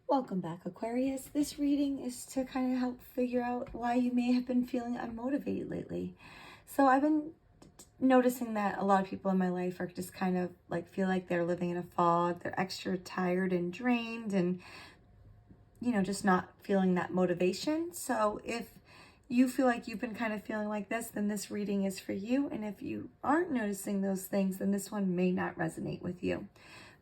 Welcome back, Aquarius. This reading is to kind of help figure out why you may have been feeling unmotivated lately. So I've been noticing that a lot of people in my life are just kind of like feel like they're living in a fog. They're extra tired and drained and, just not feeling that motivation. So if you feel like you've been kind of feeling like this, then this reading is for you. And if you aren't noticing those things, then this one may not resonate with you.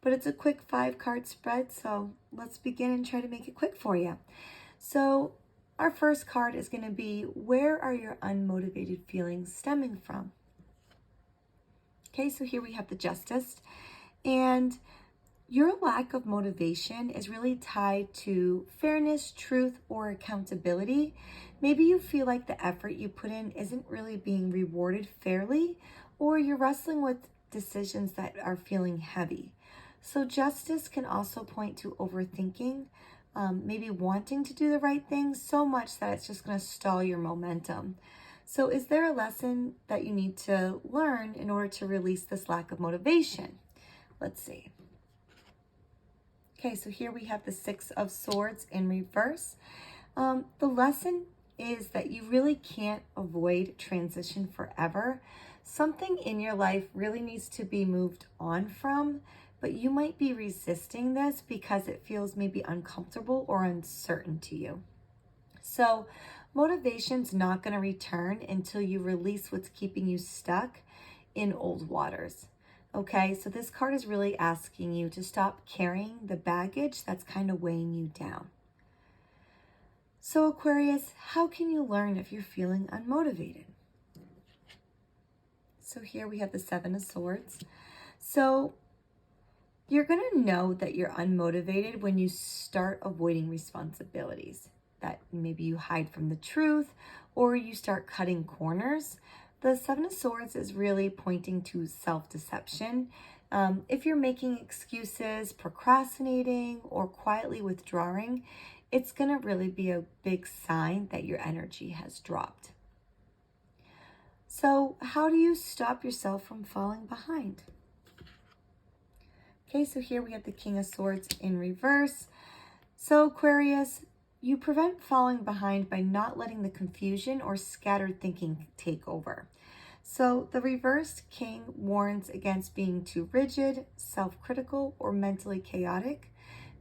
But it's a quick 5-card spread, so let's begin and try to make it quick for you. So our first card is going to be, where are your unmotivated feelings stemming from? Okay, so here we have the Justice, and your lack of motivation is really tied to fairness, truth, or accountability. Maybe you feel like the effort you put in isn't really being rewarded fairly, or you're wrestling with decisions that are feeling heavy. So Justice can also point to overthinking, maybe wanting to do the right thing so much that it's just going to stall your momentum. So is there a lesson that you need to learn in order to release this lack of motivation? Let's see. Okay, so here we have the 6 of Swords in reverse. The lesson is that you really can't avoid transition forever. Something in your life really needs to be moved on from, but you might be resisting this because it feels maybe uncomfortable or uncertain to you. So motivation's not going to return until you release what's keeping you stuck in old waters. Okay, so this card is really asking you to stop carrying the baggage that's kind of weighing you down. So Aquarius, how can you learn if you're feeling unmotivated? So here we have the 7 of Swords. So you're going to know that you're unmotivated when you start avoiding responsibilities, that maybe you hide from the truth or you start cutting corners. The 7 of Swords is really pointing to self-deception. If you're making excuses, procrastinating, or quietly withdrawing, it's going to really be a big sign that your energy has dropped. So how do you stop yourself from falling behind? Okay, so here we have the King of Swords in reverse. So Aquarius, you prevent falling behind by not letting the confusion or scattered thinking take over. So the reversed King warns against being too rigid, self-critical, or mentally chaotic.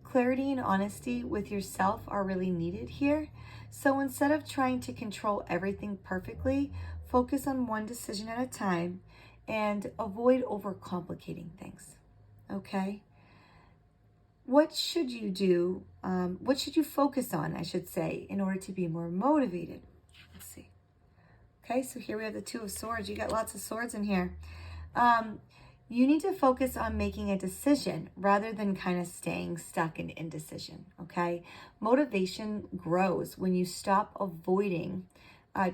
Clarity and honesty with yourself are really needed here. So instead of trying to control everything perfectly, focus on one decision at a time and avoid overcomplicating things. Okay? What should you do? What should you focus on, I should say, in order to be more motivated? Let's see. Okay, so here we have the 2 of Swords. You got lots of swords in here. You need to focus on making a decision rather than kind of staying stuck in indecision, okay? Motivation grows when you stop avoiding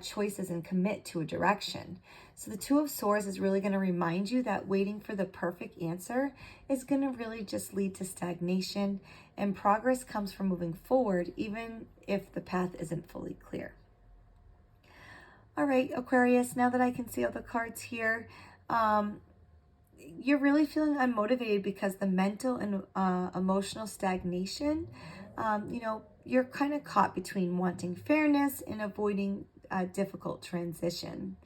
choices and commit to a direction. So the 2 of Swords is really going to remind you that waiting for the perfect answer is going to really just lead to stagnation, and progress comes from moving forward even if the path isn't fully clear. All right, Aquarius, now that I can see all the cards here, you're really feeling unmotivated because the mental and emotional stagnation, you're kind of caught between wanting fairness and avoiding a difficult transition.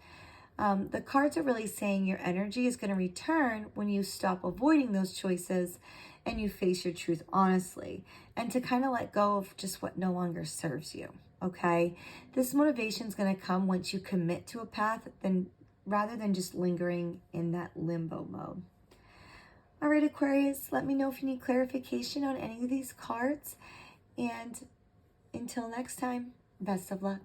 The cards are really saying your energy is going to return when you stop avoiding those choices and you face your truth honestly, and to kind of let go of just what no longer serves you. Okay, this motivation is going to come once you commit to a path, then rather than just lingering in that limbo mode. All right, Aquarius, let me know if you need clarification on any of these cards. And until next time, best of luck.